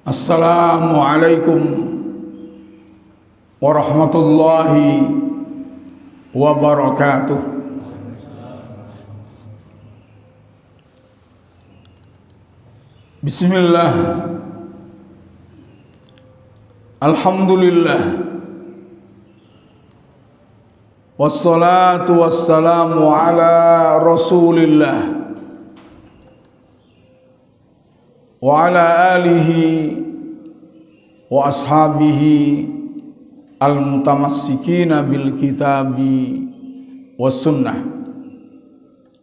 Assalamualaikum warahmatullahi wabarakatuh. Bismillah. Alhamdulillah. Wassalatu wassalamu ala Rasulillah wa ala alihi wa ashabihi al-mutamassikina bil kitabi was sunnah.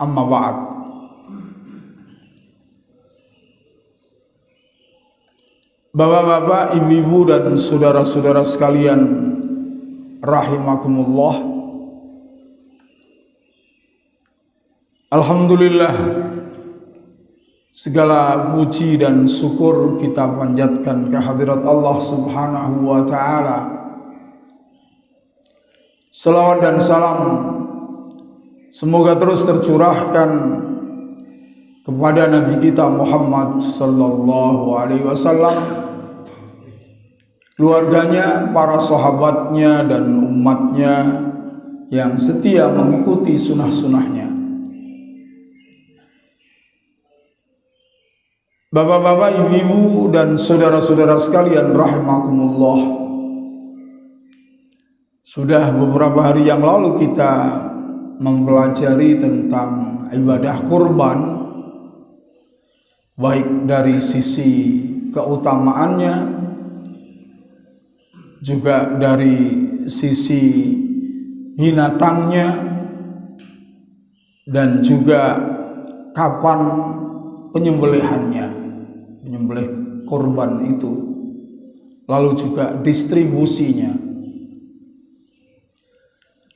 Amma ba'd. Bapak-bapak, ibu-ibu dan saudara-saudara sekalian rahimakumullah. Alhamdulillah, segala puji dan syukur kita panjatkan kehadirat Allah Subhanahu wa ta'ala. Salawat dan salam semoga terus tercurahkan kepada Nabi kita Muhammad sallallahu alaihi wasallam, keluarganya, para sahabatnya dan umatnya yang setia mengikuti sunnah-sunnahnya. Bapak-bapak, ibu-ibu dan saudara-saudara sekalian rahimakumullah. Sudah beberapa hari yang lalu kita mempelajari tentang ibadah kurban, baik dari sisi keutamaannya, juga dari sisi binatangnya, dan juga kapan penyembelihannya, menyembelih kurban itu, lalu juga distribusinya.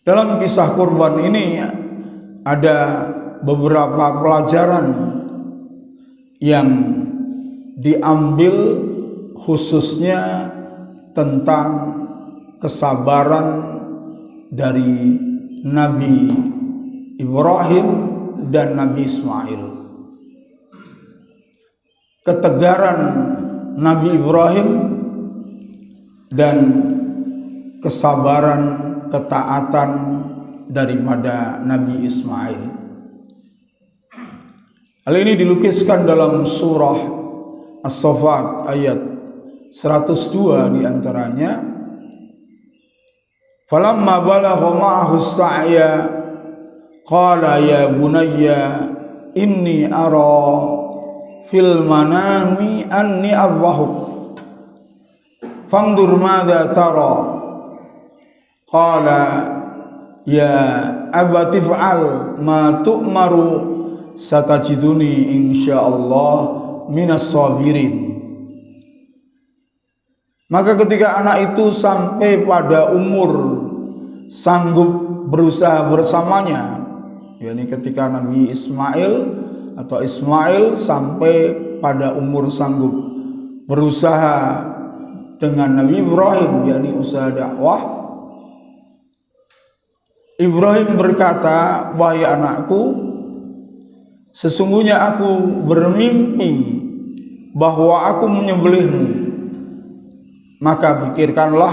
Dalam kisah kurban ini ada beberapa pelajaran yang diambil, khususnya tentang kesabaran dari Nabi Ibrahim dan Nabi Ismail. Ketegaran Nabi Ibrahim dan kesabaran, ketaatan daripada Nabi Ismail. Hal ini dilukiskan dalam surah As-Saffat ayat 102 diantaranya. Falamma balagha ma'ahu as-sa'ya qala ya bunayya inni ara fil manami anni adhbahuk fandur madza tara qala ya abati fa'al ma tu'maru satajiduni insyaallah minas sabirin. Maka ketika anak itu sampai pada umur sanggup berusaha bersamanya, yakni ketika Nabi Ismail atau Ismail sampai pada umur sanggup berusaha dengan Nabi Ibrahim, yakni usaha dakwah, Ibrahim berkata, wahai anakku, sesungguhnya aku bermimpi bahwa aku menyembelihmu, maka pikirkanlah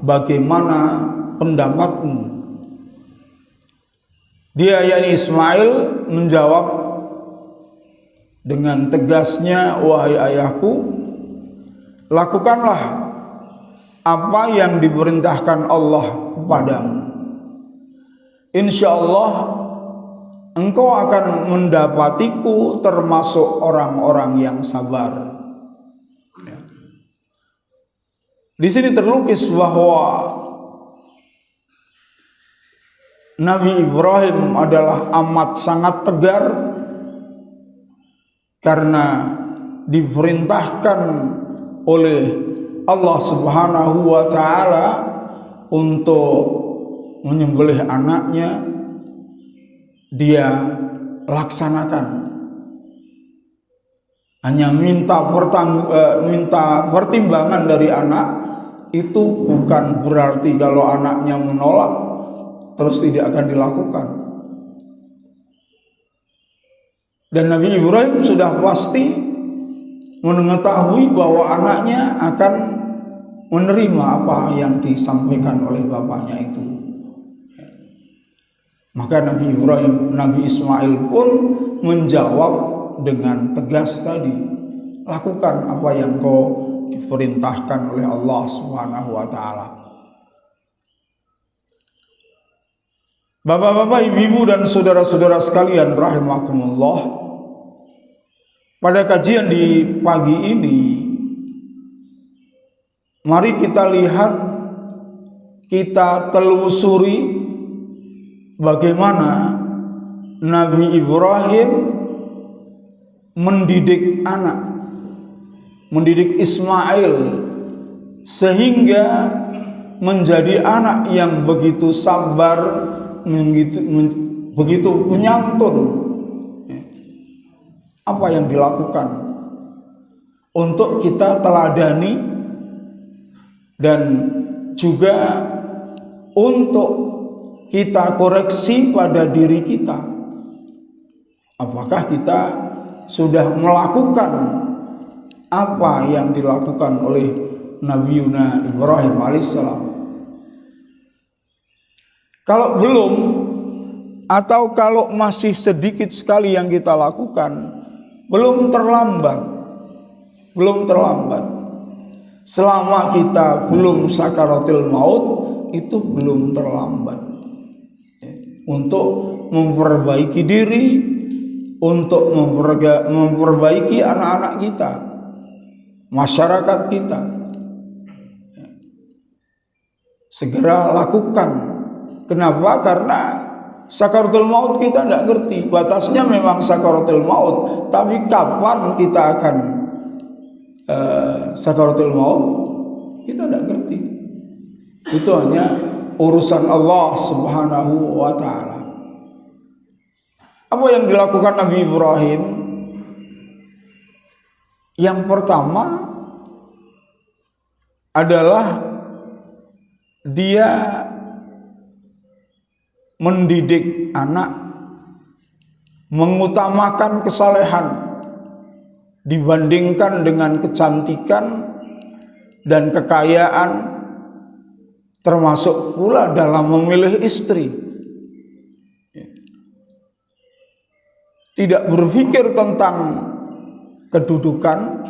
bagaimana pendapatmu. Dia, yakni Ismail, menjawab dengan tegasnya, wahai ayahku, lakukanlah apa yang diperintahkan Allah kepadamu. Insyaallah engkau akan mendapatiku termasuk orang-orang yang sabar. Di sini terlukis bahwa Nabi Ibrahim adalah amat sangat tegar karena diperintahkan oleh Allah Subhanahu wa ta'ala untuk menyembelih anaknya. Dia laksanakan, hanya minta pertimbangan dari anak. Itu bukan berarti kalau anaknya menolak terus tidak akan dilakukan. Dan Nabi Ibrahim sudah pasti mengetahui bahwa anaknya akan menerima apa yang disampaikan oleh bapaknya itu. Maka Nabi Ismail pun menjawab dengan tegas tadi, lakukan apa yang kau diperintahkan oleh Allah Subhanahu wa taala. Bapak-bapak, ibu-ibu dan saudara-saudara sekalian rahimakumullah, pada kajian di pagi ini mari kita lihat, kita telusuri bagaimana Nabi Ibrahim mendidik anak, mendidik Ismail sehingga menjadi anak yang begitu sabar, begitu menyantun. Apa yang dilakukan untuk kita teladani dan juga untuk kita koreksi pada diri kita. Apakah kita sudah melakukan apa yang dilakukan oleh Nabi Ibrahim alaihissalam? Kalau belum, atau kalau masih sedikit sekali yang kita lakukan, belum terlambat. Belum terlambat. Selama kita belum sakaratul maut, itu belum terlambat untuk memperbaiki diri, untuk memperbaiki anak-anak kita, masyarakat kita. Segera lakukan. Kenapa? Karena sakaratul maut kita tidak ngerti. Batasnya memang sakaratul maut, tapi kapan kita akan sakaratul maut kita tidak ngerti. Itu hanya urusan Allah Subhanahu wa taala. Apa yang dilakukan Nabi Ibrahim? Yang pertama adalah dia mendidik anak, mengutamakan kesalehan dibandingkan dengan kecantikan dan kekayaan, termasuk pula dalam memilih istri. Tidak berpikir tentang kedudukan,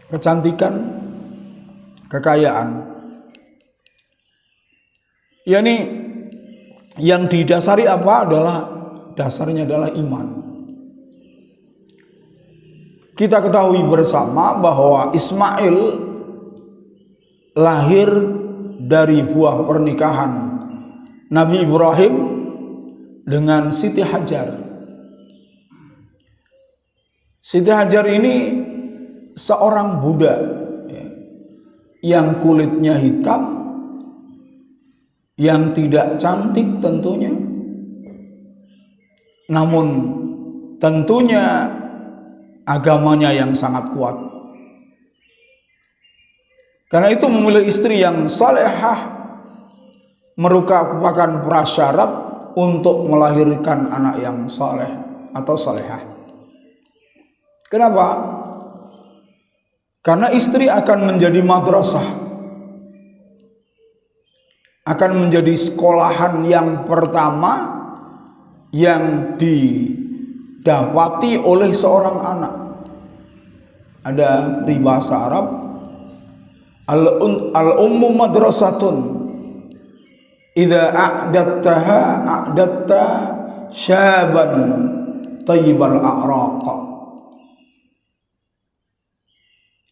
kecantikan, kekayaan. Yani yang didasari apa dasarnya adalah iman. Kita ketahui bersama bahwa Ismail lahir dari buah pernikahan Nabi Ibrahim dengan Siti Hajar. Siti Hajar ini seorang budak yang kulitnya hitam, yang tidak cantik tentunya, namun tentunya agamanya yang sangat kuat. Karena itu memilih istri yang salehah merupakan prasyarat untuk melahirkan anak yang saleh atau salehah. Kenapa? Karena istri akan menjadi madrasah, akan menjadi sekolahan yang pertama yang didapati oleh seorang anak. Ada peribahasa Arab, al-ummu madrasatun idza a'dattaha a'datta syaban thayyibal a'raq.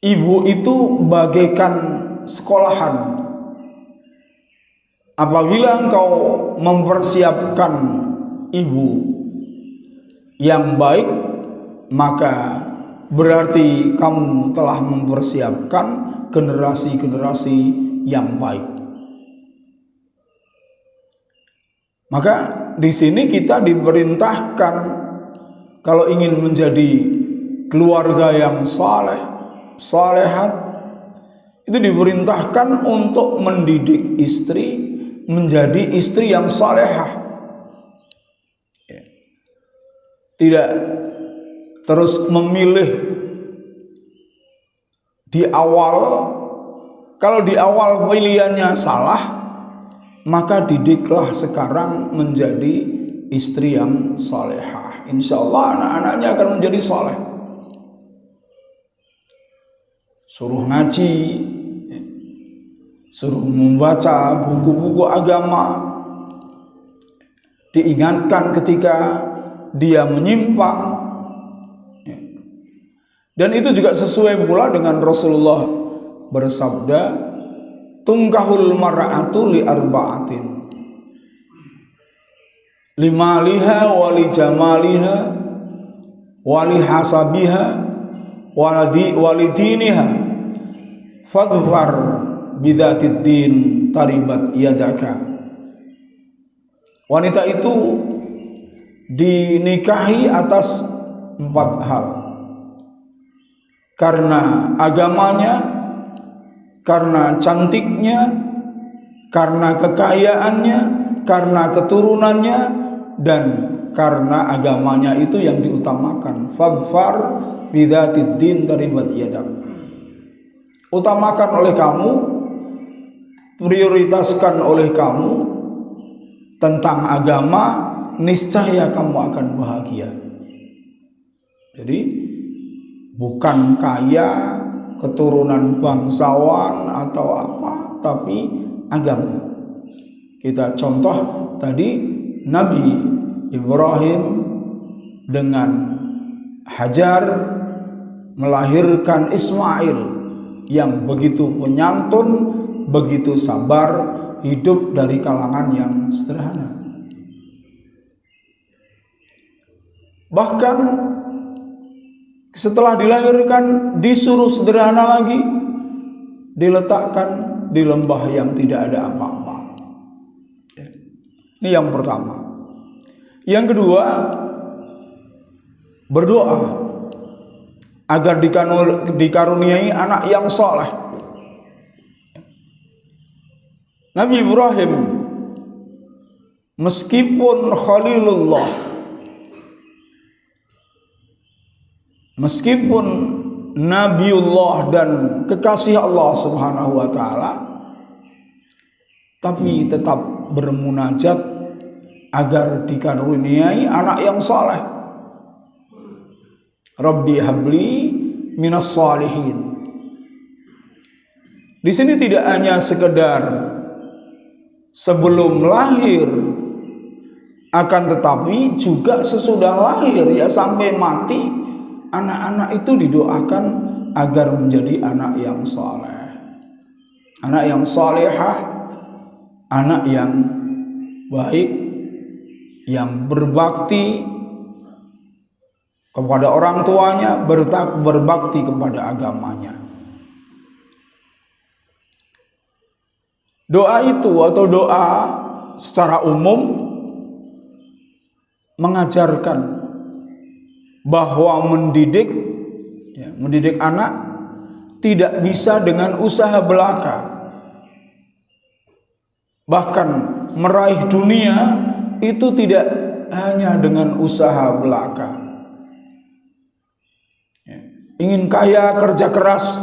Ibu itu bagaikan sekolahan. Apabila engkau mempersiapkan ibu yang baik, maka berarti kamu telah mempersiapkan generasi-generasi yang baik. Maka di sini kita diperintahkan kalau ingin menjadi keluarga yang saleh, salehat, itu diperintahkan untuk mendidik istri menjadi istri yang salehah. tidak terus memilih di awal. Kalau di awal pilihannya salah, maka didiklah sekarang menjadi istri yang salehah. Insya Allah anak-anaknya akan menjadi saleh. Suruh ngaji, suruh membaca buku-buku agama, diingatkan ketika dia menyimpang. Dan itu juga sesuai pula dengan Rasulullah bersabda, tungkahul mar'atu li arba'atin, limaliha wali jamaliha wali hasabiha walidiniha fadhfar bidzatid din taribat yadaka. Wanita itu dinikahi atas 4 hal. Karena agamanya, karena cantiknya, karena kekayaannya, karena keturunannya, dan karena agamanya itu yang diutamakan. Fadhfar bidzatid din taribat yadak. Utamakan oleh kamu, prioritaskan oleh kamu tentang agama, niscaya kamu akan bahagia. Jadi bukan kaya, keturunan bangsawan atau apa, tapi agama. Kita contoh tadi Nabi Ibrahim dengan Hajar melahirkan Ismail yang begitu penyantun, begitu sabar, hidup dari kalangan yang sederhana. Bahkan setelah dilahirkan disuruh sederhana lagi, diletakkan di lembah yang tidak ada apa-apa. Ini yang pertama. Yang kedua, berdoa agar dikaruniai anak yang saleh. Nabi Ibrahim meskipun Khalilullah, meskipun Nabiullah dan kekasih Allah Subhanahu wa taala, tapi tetap bermunajat agar dikaruniai anak yang saleh. Rabbi habli minas salihin. Di sini tidak hanya sekedar sebelum lahir, akan tetapi juga sesudah lahir, ya sampai mati, anak-anak itu didoakan agar menjadi anak yang saleh, anak yang salehah, anak yang baik, yang berbakti kepada orang tuanya, berbakti kepada agamanya. Doa itu atau doa secara umum mengajarkan bahwa mendidik anak tidak bisa dengan usaha belaka. Bahkan meraih dunia itu tidak hanya dengan usaha belaka. Ingin kaya, kerja keras,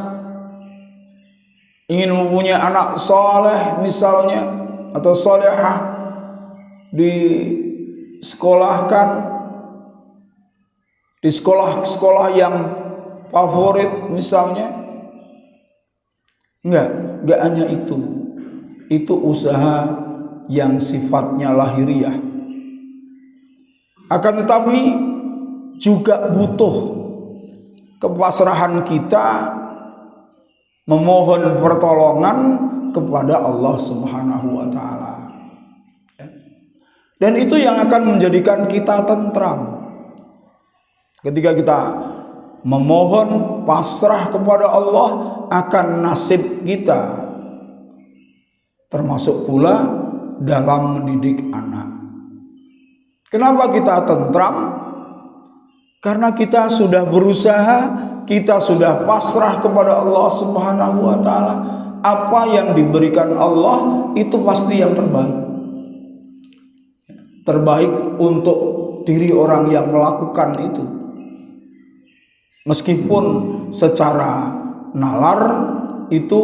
ingin mempunyai anak soleh misalnya, atau solehah, disekolahkan di sekolah-sekolah yang favorit misalnya. Enggak hanya itu. Itu usaha yang sifatnya lahiriah. Akan tetapi juga butuh kepasrahan kita, memohon pertolongan kepada Allah Subhanahu wa taala. Dan itu yang akan menjadikan kita tentram. Ketika kita memohon pasrah kepada Allah akan nasib kita, termasuk pula dalam mendidik anak. Kenapa kita tentram? Karena kita sudah berusaha, kita sudah pasrah kepada Allah Subhanahu wa taala. Apa yang diberikan Allah itu pasti yang terbaik. Terbaik untuk diri orang yang melakukan itu. Meskipun secara nalar itu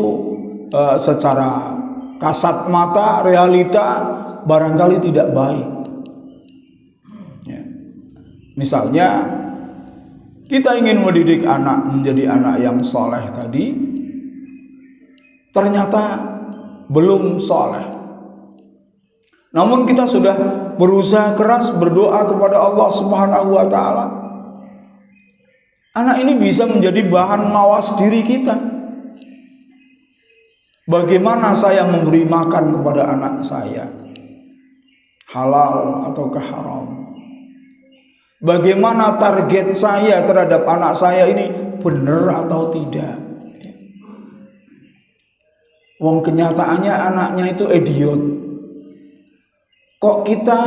secara kasat mata realita barangkali tidak baik. Ya. Misalnya kita ingin mendidik anak menjadi anak yang soleh tadi, ternyata belum soleh. Namun kita sudah berusaha keras berdoa kepada Allah Subhanahu wa Ta'ala. Anak ini bisa menjadi bahan mawas diri kita. Bagaimana saya memberi makan kepada anak saya? Halal ataukah haram? Bagaimana target saya terhadap anak saya ini, benar atau tidak? Wong kenyataannya anaknya itu idiot. Kok kita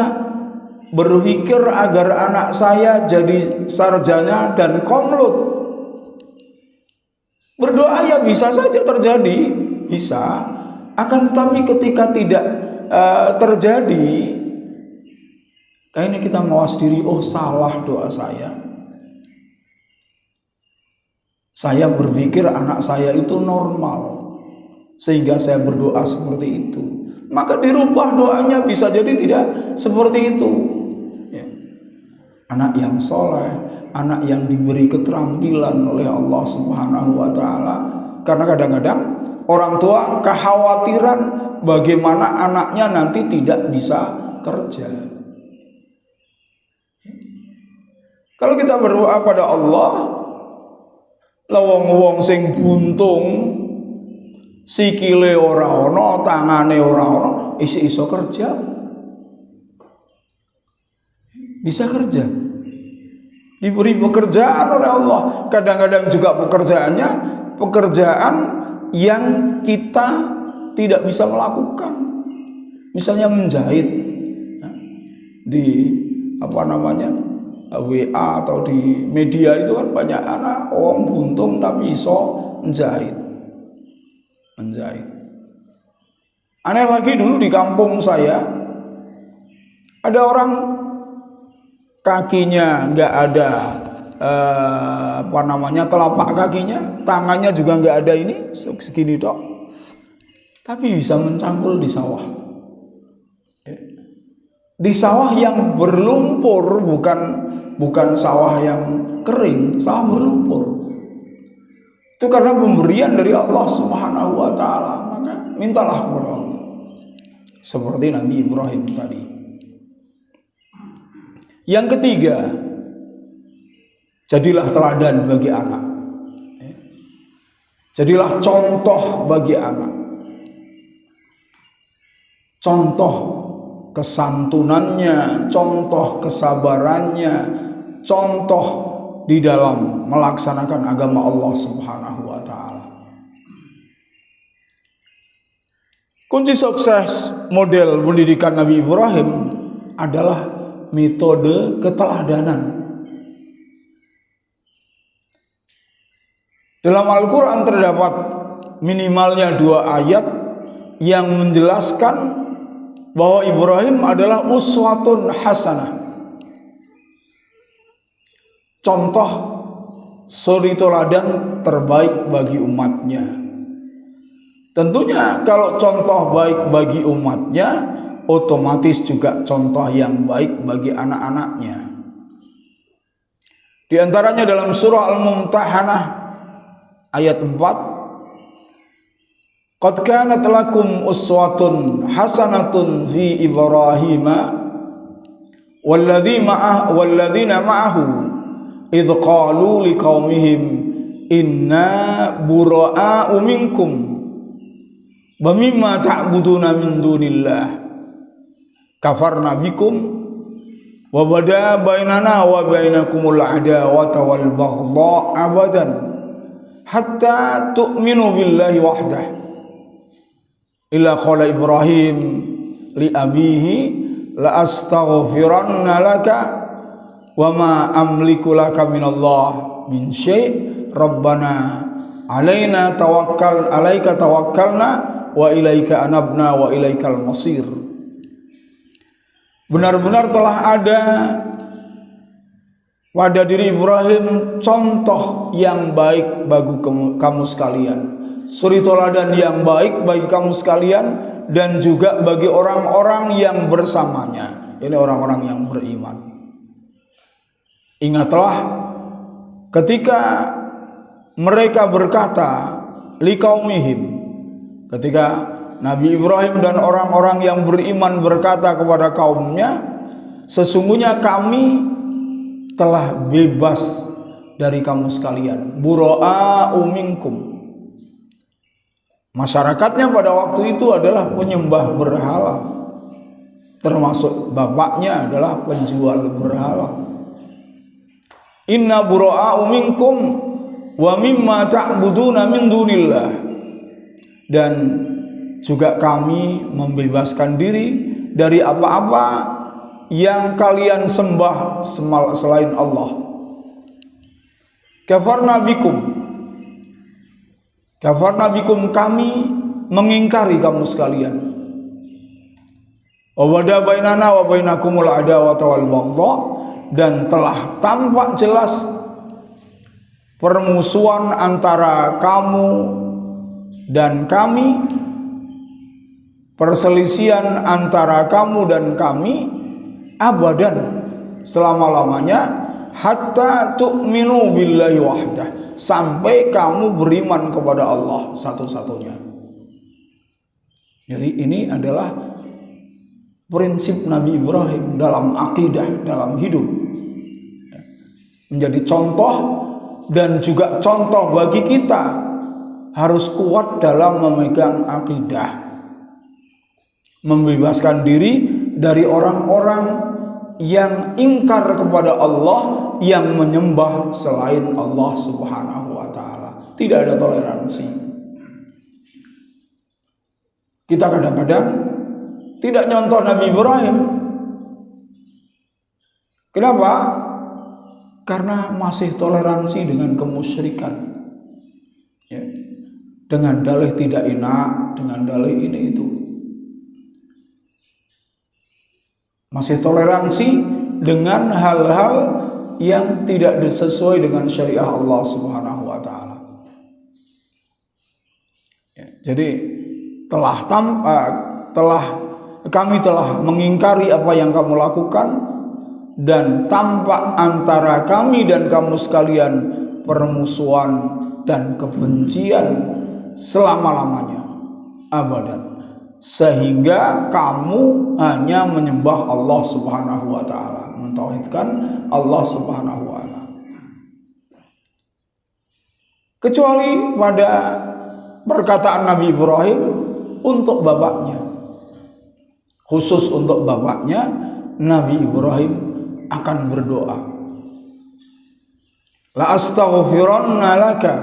berpikir agar anak saya jadi sarjana dan komlut? Berdoa ya bisa saja terjadi, bisa. Akan tetapi ketika tidak terjadi, kayaknya kita mawas diri, oh salah doa saya. Saya berpikir anak saya itu normal, sehingga saya berdoa seperti itu. Maka dirubah doanya, bisa jadi tidak seperti itu. Ya. Anak yang soleh, anak yang diberi keterampilan oleh Allah Subhanahu wa Ta'ala. Karena kadang-kadang orang tua kekhawatiran bagaimana anaknya nanti tidak bisa kerja. Kalau kita berdoa pada Allah, lawang-wong sing buntung, sikile ora ana, tangane ora ana, iso kerja. Bisa kerja. Diberi pekerjaan oleh Allah. Kadang-kadang juga pekerjaan yang kita tidak bisa melakukan. Misalnya menjahit. Di WA atau di media itu kan banyak anak orang buntung tapi iso menjahit. Aneh lagi, dulu di kampung saya ada orang kakinya nggak ada telapak kakinya, tangannya juga nggak ada ini segini dok, tapi bisa mencangkul di sawah. Di sawah yang berlumpur, bukan sawah yang kering, sawah berlumpur. Itu karena pemberian dari Allah Subhanahu wa Ta'ala. Maka mintalah kepada Allah, seperti Nabi Ibrahim tadi. Yang ketiga, jadilah teladan bagi anak. Jadilah contoh bagi anak. Contoh kesantunannya, contoh kesabarannya, contoh di dalam melaksanakan agama Allah Subhanahu wa Ta'ala. Kunci sukses model pendidikan Nabi Ibrahim adalah metode keteladanan. Dalam Al-Quran terdapat minimalnya 2 ayat yang menjelaskan bahwa Ibrahim adalah uswatun hasanah, contoh suri teladan terbaik bagi umatnya. Tentunya kalau contoh baik bagi umatnya, otomatis juga contoh yang baik bagi anak-anaknya. Di antaranya dalam surah Al-Mumtahanah ayat 4, qad kanat lakum uswatun hasanatun fi Ibrahim walladzina ma'ahu idh qalu liqaumihim inna bura'a'u minkum wa mimma ta'buduna min dunillah kafarna bikum wa bada bainana wa bainakumul adawata wal baghdha abadan hatta tu'minu billahi wahdah illa qala Ibrahim li abihi la astaghfiranna laka wa ma amliku laka minallah min syai' rabbana alaika tawakkalna wa ilaika anabna wa ilaikal masir. Benar-benar telah ada pada diri Ibrahim contoh yang baik bagi kamu sekalian, suri toladan yang baik bagi kamu sekalian, dan juga bagi orang-orang yang bersamanya, ini orang-orang yang beriman. Ingatlah ketika mereka berkata liqaumihim, ketika Nabi Ibrahim dan orang-orang yang beriman berkata kepada kaumnya, sesungguhnya kami telah bebas dari kamu sekalian, bura'a'u minkum. Masyarakatnya pada waktu itu adalah penyembah berhala, termasuk bapaknya adalah penjual berhala. Inna bura'a'u minkum wa mimma ta'buduna min dunillah. Dan juga kami membebaskan diri dari apa-apa yang kalian sembah selain Allah. Kafarna bikum, kami mengingkari kamu sekalian. Wa wada bainana wa bainakumul adawata wal baghdha, dan telah tampak jelas permusuhan antara kamu dan kami, perselisihan antara kamu dan kami, abadan, selama-lamanya, hatta tu'minu billahi wahdah, sampai kamu beriman kepada Allah satu-satunya. Jadi ini adalah prinsip Nabi Ibrahim dalam akidah, dalam hidup, menjadi contoh dan juga contoh bagi kita, harus kuat dalam memegang akidah, membebaskan diri dari orang-orang yang ingkar kepada Allah, yang menyembah selain Allah Subhanahu wa ta'ala. Tidak ada toleransi. Kita kadang-kadang tidak nyontoh Nabi Ibrahim. Kenapa? Karena masih toleransi dengan kemusyrikan, ya. Dengan dalih tidak enak, dengan dalih ini itu. Masih toleransi dengan hal-hal yang tidak sesuai dengan syariah Allah Subhanahu wa ta'ala. Ya, jadi kami telah mengingkari apa yang kamu lakukan, dan tampak antara kami dan kamu sekalian permusuhan dan kebencian selama-lamanya, abadan, sehingga kamu hanya menyembah Allah Subhanahu wa ta'ala, mentauhidkan Allah Subhanahu wa ta'ala. Kecuali pada perkataan Nabi Ibrahim untuk bapaknya, khusus untuk bapaknya, Nabi Ibrahim akan berdoa, la astaghfiranna laka,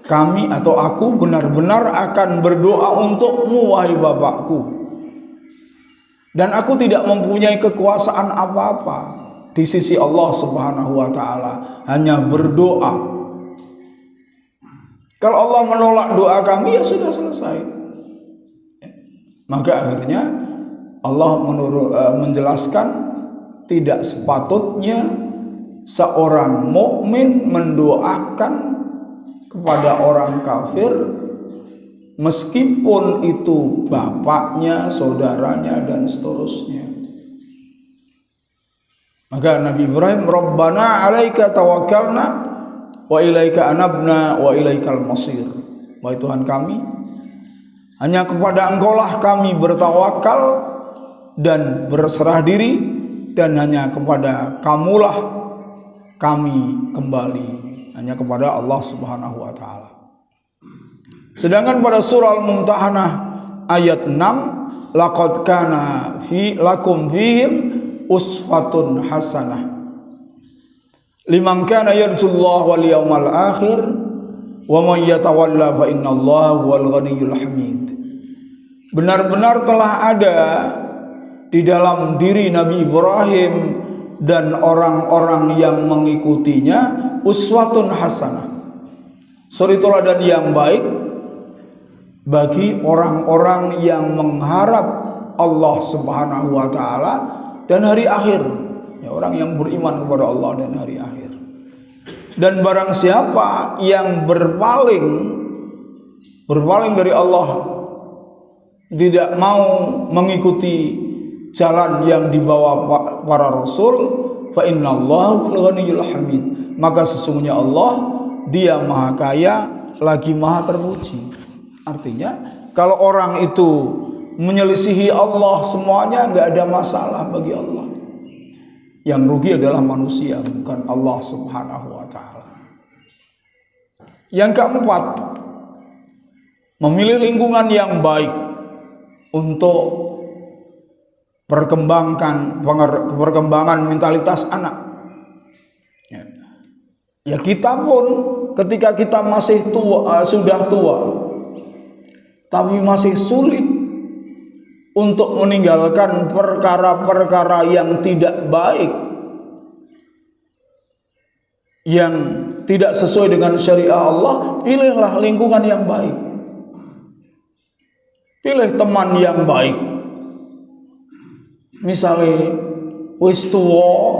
kami atau aku benar-benar akan berdoa untukmu wahai bapakku, dan aku tidak mempunyai kekuasaan apa-apa di sisi Allah Subhanahu wa ta'ala, hanya berdoa. Kalau Allah menolak doa kami, ya sudah selesai. Maka akhirnya Allah menjelaskan tidak sepatutnya seorang mukmin mendoakan kepada orang kafir, meskipun itu bapaknya, saudaranya, dan seterusnya. Maka Nabi Ibrahim, Rabbana alaika tawakkalna wa ilaika anabna wa ilaikal masir, wahai Tuhan kami, hanya kepada Engkaulah kami bertawakal dan berserah diri, dan hanya kepada Kamulah kami kembali, hanya kepada Allah Subhanahu wa ta'ala. Sedangkan pada surah Al-Mumtahanah ayat 6, laqad kana lakum fihim uswatun hasanah liman kana yarjullaha wal yawmal akhir wa man yatawalla fa innallaha huwal ghaniyyul hamid. Benar-benar telah ada di dalam diri Nabi Ibrahim dan orang-orang yang mengikutinya uswatun hasanah, suri teladan yang baik bagi orang-orang yang mengharap Allah Subhanahu wa ta'ala dan hari akhir, ya, orang yang beriman kepada Allah dan hari akhir. Dan barang siapa yang berpaling dari Allah, tidak mau mengikuti jalan yang dibawa para rasul, fa innallaha ghaniyyul hamid, maka sesungguhnya Allah dia maha kaya lagi maha terpuji. Artinya kalau orang itu menyelisihi Allah semuanya nggak ada masalah bagi Allah. Yang rugi adalah manusia, bukan Allah Subhanahu wa taala. Yang keempat, memilih lingkungan yang baik untuk perkembangan mentalitas anak. Ya kita pun ketika kita masih sudah tua, tapi masih sulit untuk meninggalkan perkara-perkara yang tidak baik, yang tidak sesuai dengan syariat Allah, pilihlah lingkungan yang baik. Pilih teman yang baik. Misalnya wis tuwa,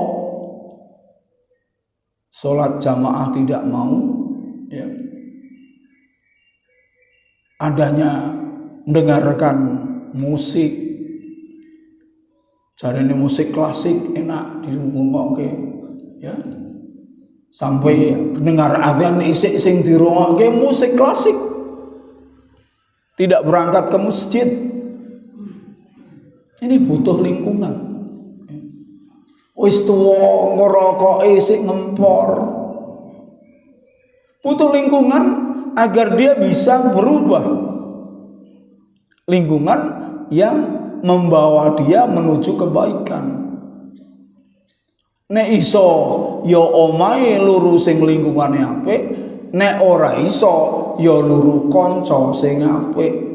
sholat jamaah tidak mau, ya, adanya mendengarkan musik, caranya musik klasik enak dirungokke, ya, sampai dengar azan isik sing dirungokke musik klasik, tidak berangkat ke masjid. Ini butuh lingkungan. Wis tuwa ngerokoke sik ngempor. Butuh lingkungan agar dia bisa berubah. Lingkungan yang membawa dia menuju kebaikan. Nek iso ya omahe luru sing lingkungane apik, nek ora iso ya luru kanca sing apik.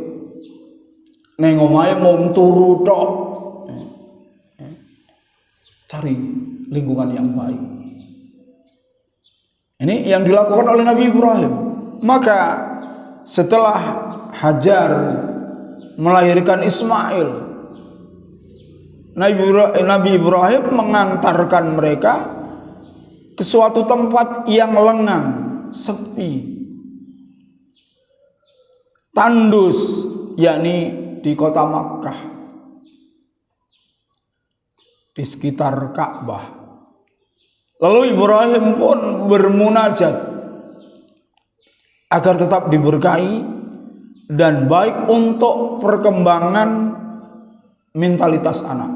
Nek omahe mung turu tok. Cari lingkungan yang baik. Ini yang dilakukan oleh Nabi Ibrahim. Maka setelah Hajar melahirkan Ismail, Nabi Ibrahim mengantarkan mereka ke suatu tempat yang lengang, sepi, tandus, yakni di kota Makkah, di sekitar Ka'bah. Lalu Ibrahim pun bermunajat agar tetap diberkahi dan baik untuk perkembangan mentalitas anak.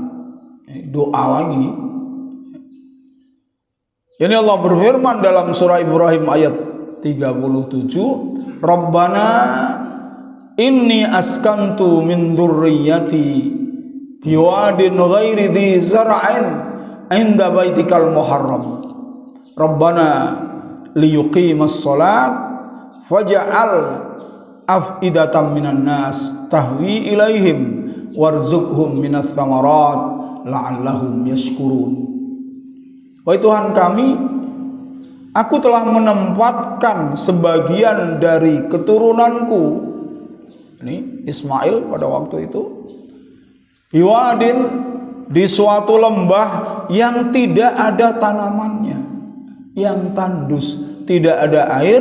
Doa lagi. Ini Allah berfirman dalam surah Ibrahim ayat 37, Rabbana inni askantu min dzurriyyati biwadin ghairi dzi zar'in 'inda baitikal muharram. Rabbana liyuqimas shalat faj'al afidatan minan nas tahwi ilaihim warzuqhum minats tsamarat la'allahum yashkurun. Wahai Tuhan kami, aku telah menempatkan sebagian dari keturunanku, ini Ismail pada waktu itu, biwadin, di suatu lembah yang tidak ada tanamannya, yang tandus, tidak ada air,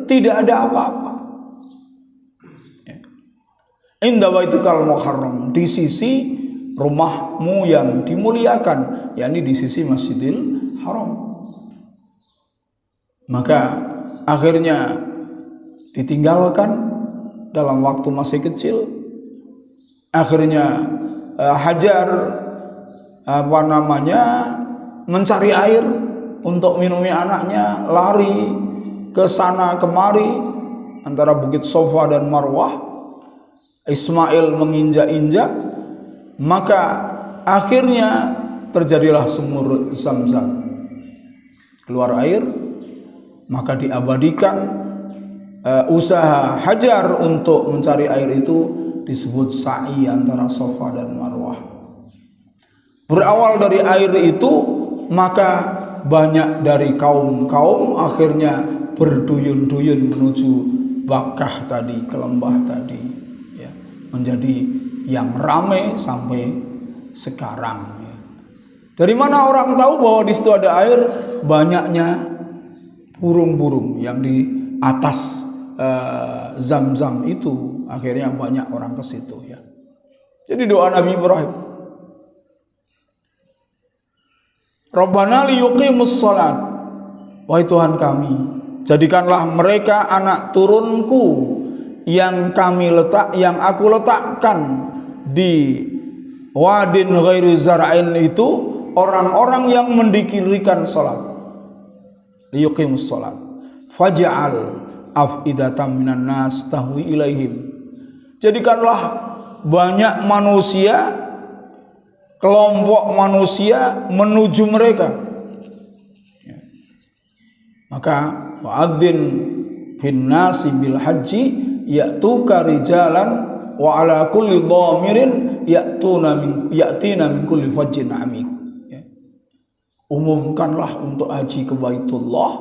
tidak ada apa-apa. Inda baitikal muharram, di sisi rumahmu yang dimuliakan, yakni di sisi Masjidil Haram. Maka akhirnya ditinggalkan dalam waktu masih kecil. Akhirnya Hajar mencari air untuk minumi anaknya, lari ke sana kemari antara Bukit Sofa dan Marwah. Ismail menginjak-injak, maka akhirnya terjadilah sumur Zam-Zam, keluar air. Maka diabadikan usaha Hajar untuk mencari air itu disebut sa'i antara Sofa dan Marwah. Berawal dari air itu, maka banyak dari kaum-kaum akhirnya berduyun-duyun menuju Bakkah tadi, ke lembah tadi, ya, menjadi yang ramai sampai sekarang, ya. Dari mana orang tahu bahwa di situ ada air? Banyaknya burung-burung yang di atas Zam-Zam itu. Akhirnya banyak orang ke situ ya. Jadi doa Nabi Ibrahim, Rabbana liyuqimus shalat. Wahai Tuhan kami, jadikanlah mereka anak turunku yang aku letakkan di wadin ghairu zar'in itu, orang-orang yang mendikirikan salat. Liyuqimus salat. Faj'al afidatan minan nas tahwi ilaihim. Jadikanlah banyak manusia, kelompok manusia menuju mereka. Maka wa'adzin fin nasi bil haji ya'tuka rijalan wa ala kulli dhamirin ya'tina min kulli fajjin amik. Umumkanlah untuk haji ke Baitullah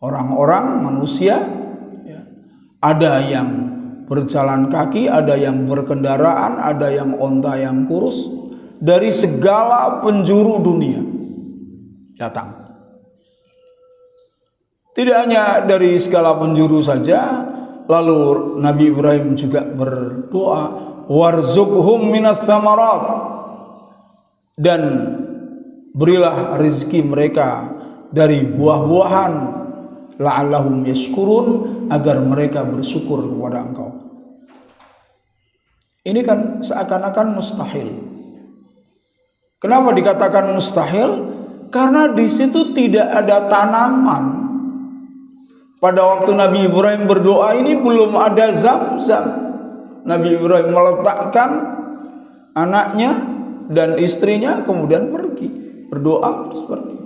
orang-orang manusia, ada yang berjalan kaki, ada yang berkendaraan, ada yang onta yang kurus, dari segala penjuru dunia datang. Tidak hanya dari segala penjuru saja, lalu Nabi Ibrahim juga berdoa, warzuqhum minats tsamarat, dan berilah rezeki mereka dari buah-buahan, la'allahum yashkurun, agar mereka bersyukur kepada Engkau. Ini kan seakan-akan mustahil. Kenapa dikatakan mustahil? Karena di situ tidak ada tanaman. Pada waktu Nabi Ibrahim berdoa ini belum ada Zam-Zam. Nabi Ibrahim meletakkan anaknya dan istrinya, kemudian pergi berdoa terus pergi.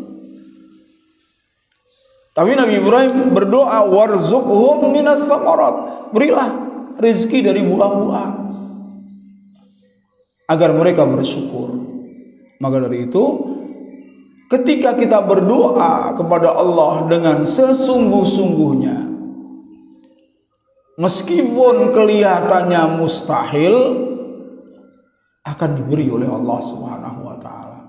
Tapi Nabi Ibrahim berdoa, warzuqhum minats tsamarat, berilah rezeki dari buah-buah agar mereka bersyukur. Maka dari itu, ketika kita berdoa kepada Allah dengan sesungguh-sungguhnya, meskipun kelihatannya mustahil, akan diberi oleh Allah Subhanahu wa ta'ala.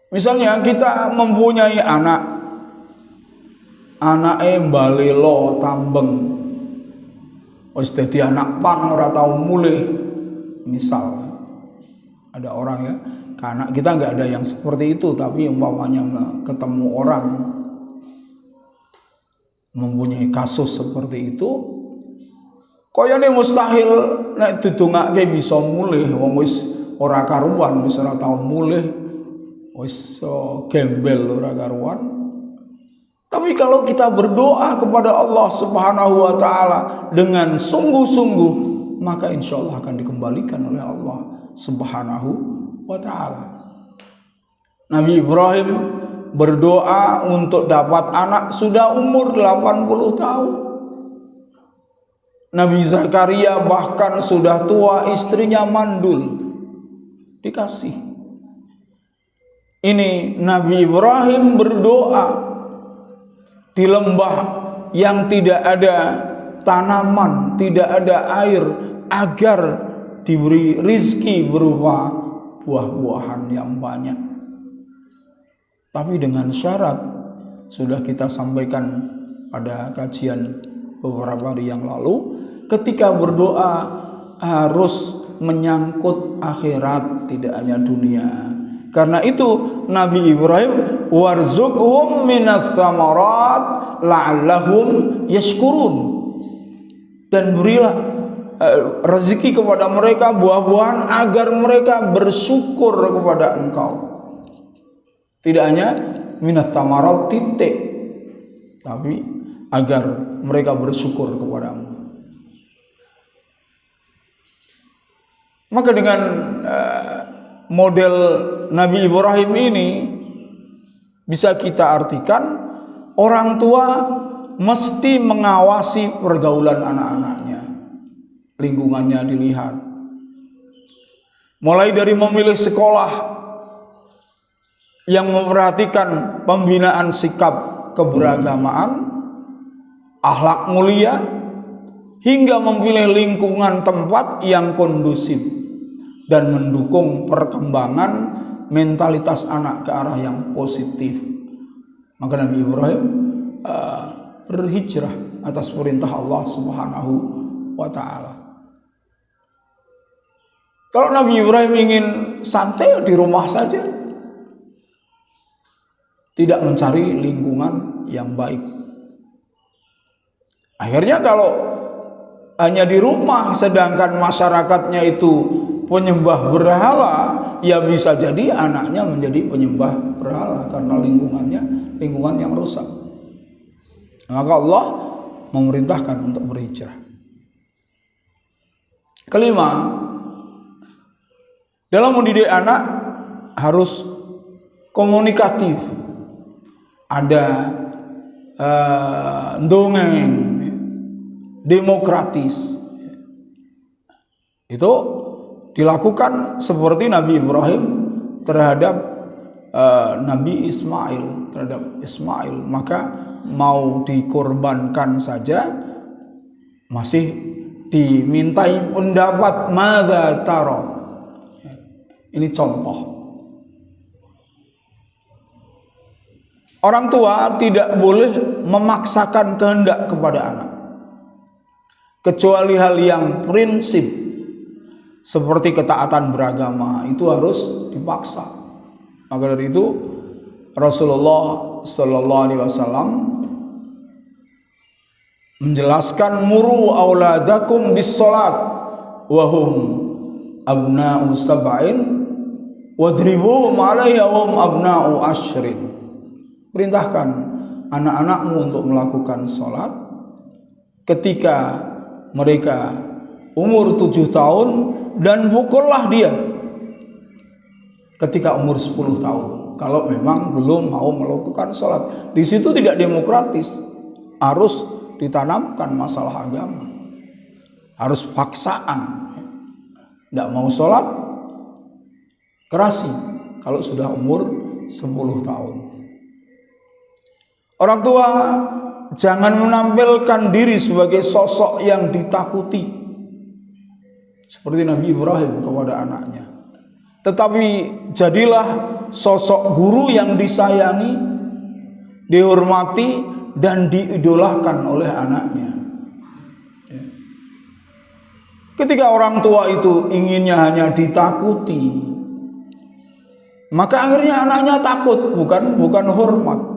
Misalnya kita mempunyai anake mbalelo tambeng, wis dadi anak pang ora tau mulih. Misal ada orang ya, karena kita nggak ada yang seperti itu, tapi umpamanya ketemu orang mempunyai kasus seperti itu, koyone mustahil nek didongake bisa mulih, wong wis ora karuan, wis ora tau mulih, wis gembel ora karuan. Tapi kalau kita berdoa kepada Allah Subhanahu wa ta'ala dengan sungguh-sungguh, maka insya Allah akan dikembalikan oleh Allah Subhanahu wa ta'ala. Nabi Ibrahim berdoa untuk dapat anak sudah umur 80 tahun. Nabi Zakaria bahkan sudah tua, istrinya mandul, dikasih. Ini Nabi Ibrahim berdoa di lembah yang tidak ada tanaman, tidak ada air, agar diberi rizki berupa buah-buahan yang banyak. Tapi dengan syarat, sudah kita sampaikan pada kajian beberapa hari yang lalu, ketika berdoa harus menyangkut akhirat, tidak hanya dunia. Karena itu Nabi Ibrahim, warzuqhum minats tsamarat la'allahum yashkurun, dan berilah rezeki kepada mereka buah-buahan agar mereka bersyukur kepada Engkau. Tidak hanya minats tsamarat titik, tapi agar mereka bersyukur kepadamu. Maka dengan model Nabi Ibrahim ini bisa kita artikan, orang tua mesti mengawasi pergaulan anak-anaknya, lingkungannya dilihat. Mulai dari memilih sekolah yang memperhatikan pembinaan sikap keberagamaan, akhlak mulia, hingga memilih lingkungan tempat yang kondusif dan mendukung perkembangan mentalitas anak ke arah yang positif. Maka Nabi Ibrahim berhijrah atas perintah Allah Subhanahu wa taala. Kalau Nabi Ibrahim ingin santai di rumah saja, tidak mencari lingkungan yang baik. Akhirnya kalau hanya di rumah sedangkan masyarakatnya itu penyembah berhala, ya bisa jadi anaknya menjadi penyembah berhala karena lingkungan yang rusak. Maka Allah memerintahkan untuk berhijrah. Kelima, dalam mendidik anak harus komunikatif. Ada dongeng, demokratis. Itu dilakukan seperti Nabi Ibrahim terhadap Nabi Ismail, maka mau dikorbankan saja masih dimintai pendapat madza tara. Ini contoh. Orang tua tidak boleh memaksakan kehendak kepada anak, kecuali hal yang prinsip seperti ketaatan beragama itu harus dipaksa. Maka dari itu Rasulullah Sallallahu Alaihi Wasallam menjelaskan muru auladakum bis salat wahum abna'u sab'in wadribuhum 'alaiha hum abna'u ashrin. Perintahkan anak-anakmu untuk melakukan sholat ketika mereka umur 7 tahun dan pukullah dia ketika umur 10 tahun. Kalau memang belum mau melakukan sholat, di situ tidak demokratis, harus ditanamkan masalah agama, harus paksaan. Tidak mau sholat, kerasi kalau sudah umur 10 tahun. Orang tua jangan menampilkan diri sebagai sosok yang ditakuti seperti Nabi Ibrahim kepada anaknya, tetapi jadilah sosok guru yang disayangi, dihormati dan diidolakan oleh anaknya. Ketika orang tua itu inginnya hanya ditakuti, maka akhirnya anaknya takut, bukan hormat.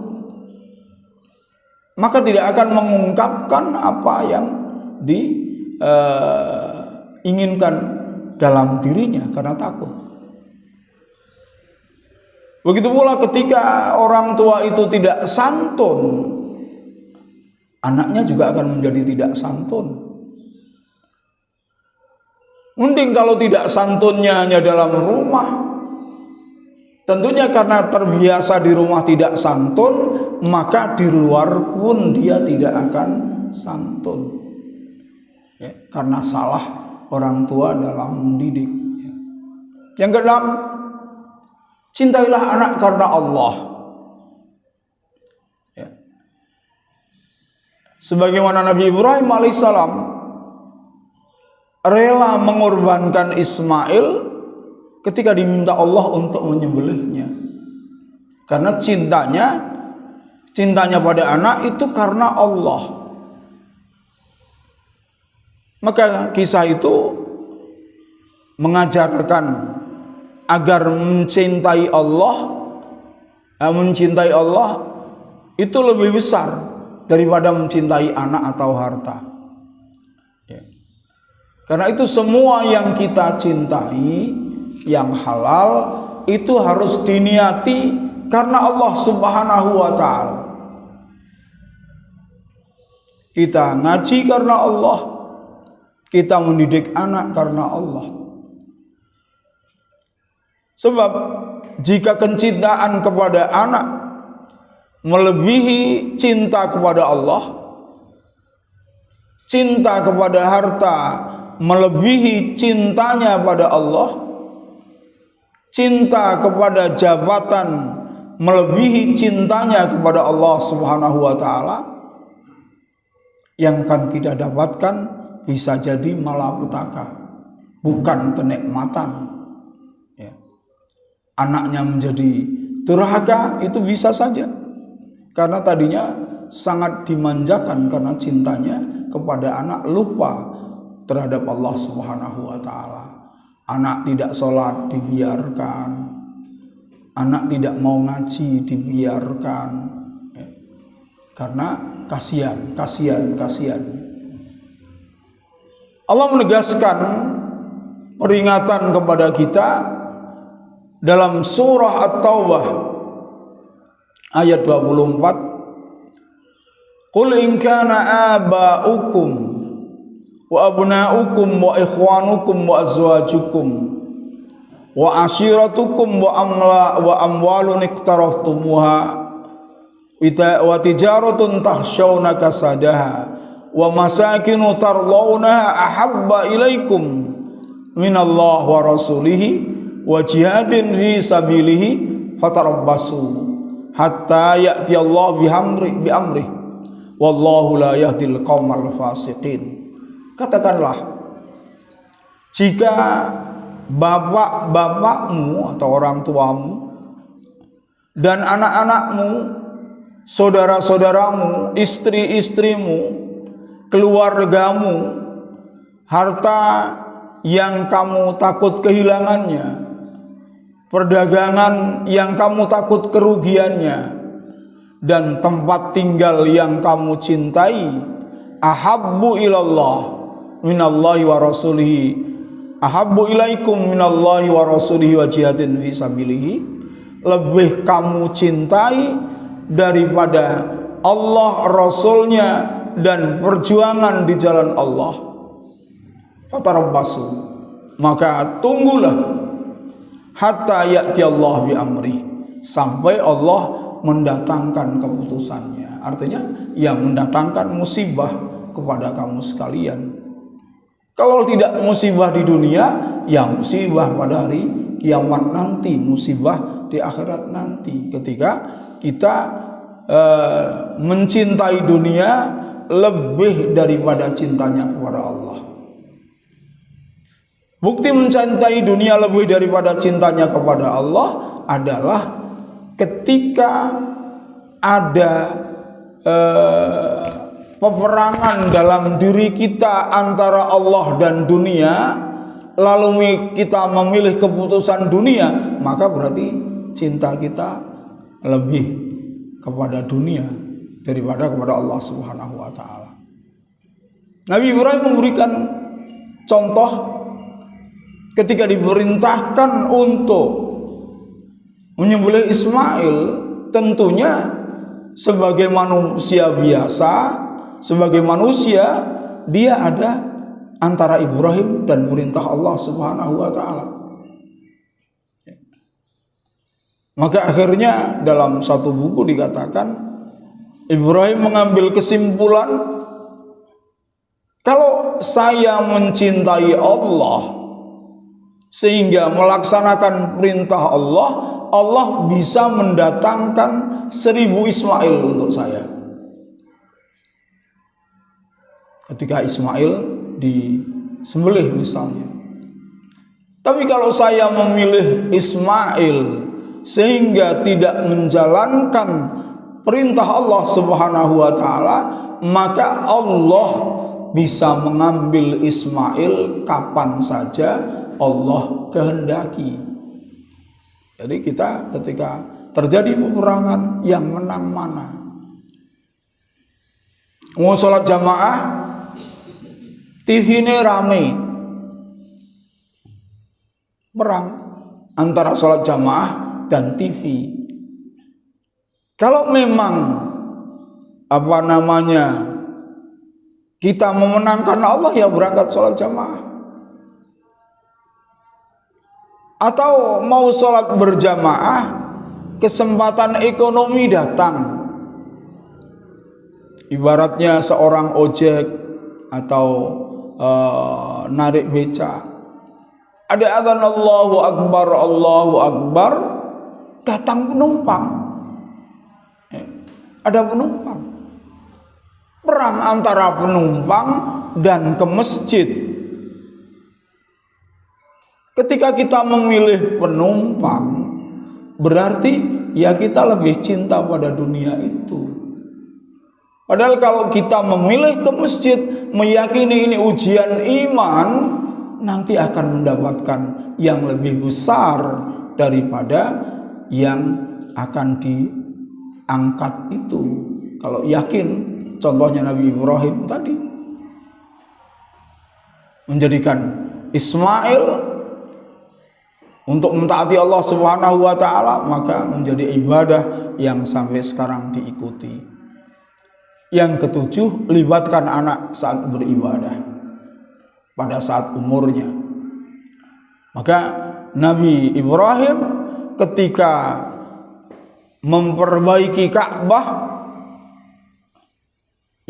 Maka tidak akan mengungkapkan apa yang diinginkan dalam dirinya karena takut. Begitu pula ketika orang tua itu tidak santun, anaknya juga akan menjadi tidak santun. Mending kalau tidak santunnya hanya dalam rumah, tentunya karena terbiasa di rumah tidak santun, maka di luar pun dia tidak akan santun, ya, karena salah orang tua dalam mendidik. Yang keenam, cintailah anak karena Allah. Ya. Sebagaimana Nabi Ibrahim alaihissalam rela mengorbankan Ismail ketika diminta Allah untuk menyembelihnya, karena cintanya pada anak itu karena Allah. Maka kisah itu mengajarkan agar mencintai Allah itu lebih besar daripada mencintai anak atau harta. Ya. Karena itu semua yang kita cintai yang halal itu harus diniati karena Allah Subhanahu wa taala. Kita ngaji karena Allah, kita mendidik anak karena Allah. Sebab jika kecintaan kepada anak melebihi cinta kepada Allah, cinta kepada harta melebihi cintanya pada Allah, cinta kepada jabatan melebihi cintanya kepada Allah Subhanahu wa taala, yang akan kita dapatkan bisa jadi malapetaka, bukan kenikmatan, anaknya menjadi durhaka, itu bisa saja. Karena tadinya sangat dimanjakan karena cintanya kepada anak, lupa terhadap Allah Subhanahu wa taala. Anak tidak sholat dibiarkan, anak tidak mau ngaji dibiarkan, karena kasihan. Allah menegaskan peringatan kepada kita dalam surah At-Taubah ayat 24. Qul in kana aba'ukum wa abna'ukum wa ikhwanukum wa azwajukum wa ashiratukum wa amwalun iktaraftumuha wa tijaratun takhshawna kasadaha wa masakinu tardawnaha ahabba ilaikum minallah wa rasulihi wa jihadin fi sabilihi fatarabbasu hatta ya'ti Allah biamrih wallahu la yahdil qaumal fasiqin. Katakanlah, jika bapak-bapakmu atau orang tuamu dan anak-anakmu, saudara-saudaramu, istri-istrimu, keluargamu, harta yang kamu takut kehilangannya, perdagangan yang kamu takut kerugiannya, dan tempat tinggal yang kamu cintai, ahabbu ilallah minallahi wa rasulihi, ahabbu ilaikum minallahi wa rasulihi wa jihadin fi sabilihi, lebih kamu cintai daripada Allah, Rasulnya, dan perjuangan di jalan Allah. Fatarabbasu, maka tunggulah, hatta ya'ti Allah bi amri, sampai Allah mendatangkan keputusannya. Artinya yang mendatangkan musibah kepada kamu sekalian. Kalau tidak musibah di dunia, ya musibah pada hari kiamat nanti, musibah di akhirat nanti, ketika kita mencintai dunia lebih daripada cintanya kepada Allah. Bukti mencintai dunia lebih daripada cintanya kepada Allah adalah ketika ada peperangan dalam diri kita antara Allah dan dunia, lalu kita memilih keputusan dunia, maka berarti cinta kita lebih kepada dunia daripada kepada Allah Subhanahu wa taala. Nabi Ibrahim memberikan contoh ketika diperintahkan untuk menyembelih Ismail. Tentunya sebagai manusia biasa, sebagai manusia, dia ada antara Ibrahim dan perintah Allah Subhanahu wa taala. Maka akhirnya dalam satu buku dikatakan, Ibrahim mengambil kesimpulan, kalau saya mencintai Allah sehingga melaksanakan perintah Allah, Allah bisa mendatangkan 1000 Ismail untuk saya. Ketika Ismail disembelih misalnya. Tapi kalau saya memilih Ismail sehingga tidak menjalankan perintah Allah Subhanahu wa taala, maka Allah bisa mengambil Ismail kapan saja Allah kehendaki. Jadi kita ketika terjadi peperangan, yang menang mana? Mau sholat jamaah, TV ini rame, perang antara sholat jamaah dan TV. Kalau memang kita memenangkan Allah, ya berangkat sholat jamaah. Atau mau sholat berjamaah, kesempatan ekonomi datang. Ibaratnya seorang ojek atau narik beca, ada adzan Allahu Akbar, datang penumpang. Ada penumpang. Perang antara penumpang dan ke masjid. Ketika kita memilih penumpang, berarti ya kita lebih cinta pada dunia itu. Padahal kalau kita memilih ke masjid, meyakini ini ujian iman, nanti akan mendapatkan yang lebih besar daripada yang akan diangkat itu. Kalau yakin, contohnya Nabi Ibrahim tadi, menjadikan Ismail untuk mentaati Allah Subhanahu wa taala, maka menjadi ibadah yang sampai sekarang diikuti. Yang ketujuh, libatkan anak saat beribadah pada saat umurnya. Maka Nabi Ibrahim ketika memperbaiki Ka'bah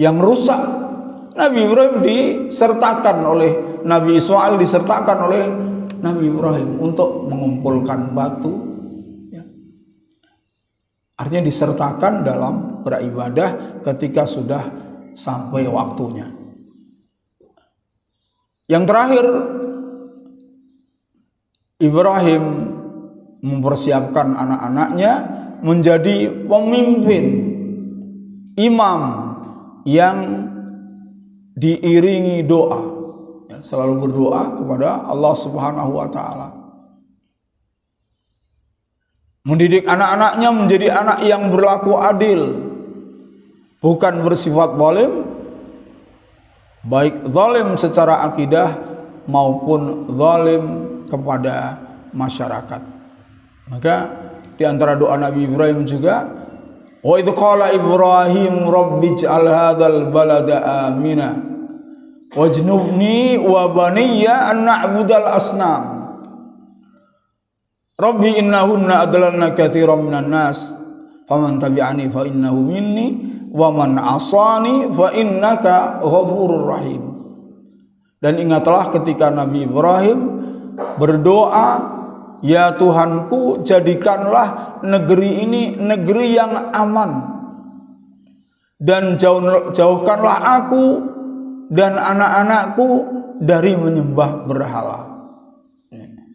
yang rusak, Nabi Ibrahim disertakan oleh Nabi Ismail, disertakan oleh Nabi Ibrahim untuk mengumpulkan batu. Artinya disertakan dalam beribadah ketika sudah sampai waktunya. Yang terakhir, Ibrahim mempersiapkan anak-anaknya menjadi pemimpin, imam yang diiringi doa, selalu berdoa kepada Allah Subhanahu wa taala. Mendidik anak-anaknya menjadi anak yang berlaku adil, bukan bersifat zalim, baik zalim secara akidah maupun zalim kepada masyarakat. Maka di antara doa Nabi Ibrahim juga, wa idz qala Ibrahim rabbij'al hadzal balada amina wajnubni wa baniya an na'budal asnam. Rabbi innahunna adlalna katsiran minan nas faman tabi'ani fa innahu minni wa man 'asani fa innaka ghafurur rahim. Dan ingatlah ketika Nabi Ibrahim berdoa, ya Tuhanku, jadikanlah negeri ini negeri yang aman, dan jauhkanlah aku dan anak-anakku dari menyembah berhala,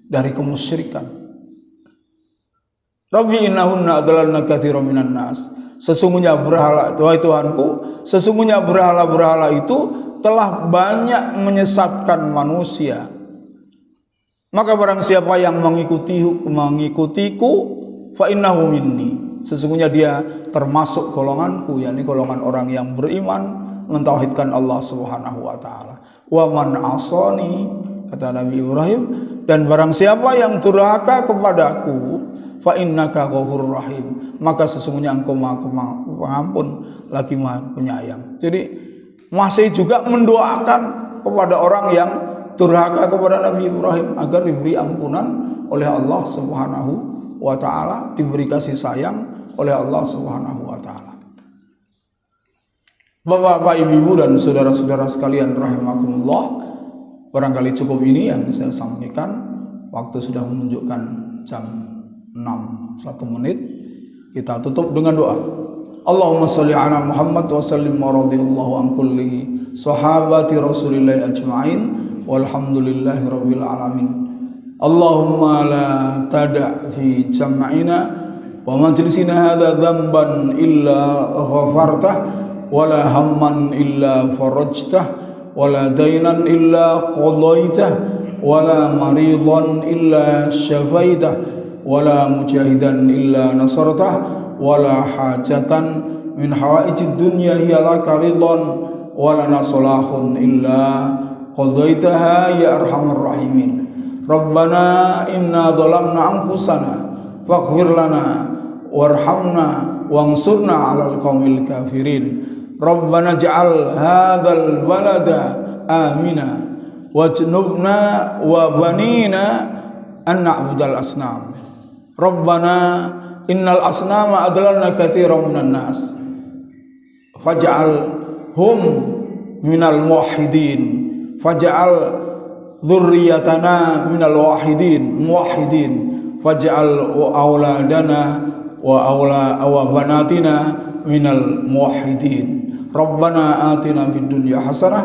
dari kemusyrikan. Rabbi innahunna adlalna katsiran minan nas. Sesungguhnya berhala, wahai Tuhanku, sesungguhnya berhala-berhala itu telah banyak menyesatkan manusia. Maka barang siapa yang mengikutiku, fa innahu minni, sesungguhnya dia termasuk golonganku, yakni golongan orang yang beriman, mentauhidkan Allah Subhanahu wa taala. Wa man asani, kata Nabi Ibrahim, dan barang siapa yang durhaka kepadaku, fa innaka ghafurur rahim, maka sesungguhnya engkau Maha Pengampun lagi Maha Penyayang. Jadi masih juga mendoakan kepada orang yang durhaka kepada Nabi Ibrahim agar diberi ampunan oleh Allah Subhanahu wa taala, diberi kasih sayang oleh Allah Subhanahu wa taala. Bapak-bapak, ibu-ibu dan saudara-saudara sekalian rahimakumullah, barangkali cukup ini yang saya sampaikan. Waktu sudah menunjukkan jam 6, 1 menit. Kita tutup dengan doa. Allahumma sholli ala Muhammad wa sallim wa radhiyallahu an kulli sahabati Rasulillah ajma'in walhamdulillahi rabbil alamin. Allahumma la tada' fi jam'ina wa majlisina hadha dhanban illa ghafartah wa la hamman illa farajtah wa la daynan illa qadaitah wa la maridan illa syafaitah wala mujahidan illa nasartah wala hajatan min hawaijid dunya hiya laka ridwan wala nasolahun illa qadaitaha ya arhamar rahimin. Rabbana inna dhalamna anfusana faghfir lana warhamna wansurna 'alal qaumil kafirin. Rabbana ja'al hadzal balada amina wajnubna wa banina an na'budal asnam. Rabbana innal asnama adlalna katsiran minan nas faj'al hum minal muwahhidin faj'al dzurriyyatana minal muwahhidin faj'al auladana wa banatina minal muwahhidin. Rabbana atina fid dunya hasanah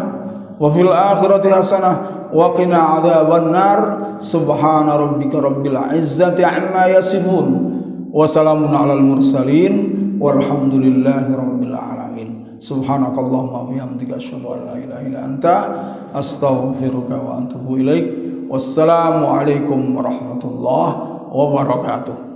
wa fil akhirati hasanah wa qina adzaban nar. Subhana rabbika rabbil izzati amma yasifun Wassalamun alal mursalin walhamdulillahi rabbil alamin. Subhanakallahumma wa bihamdika asyhadu an la ilaha illa anta astaghfiruka wa atubu ilaik. Wassalamu alaikum warahmatullahi wabarakatuh.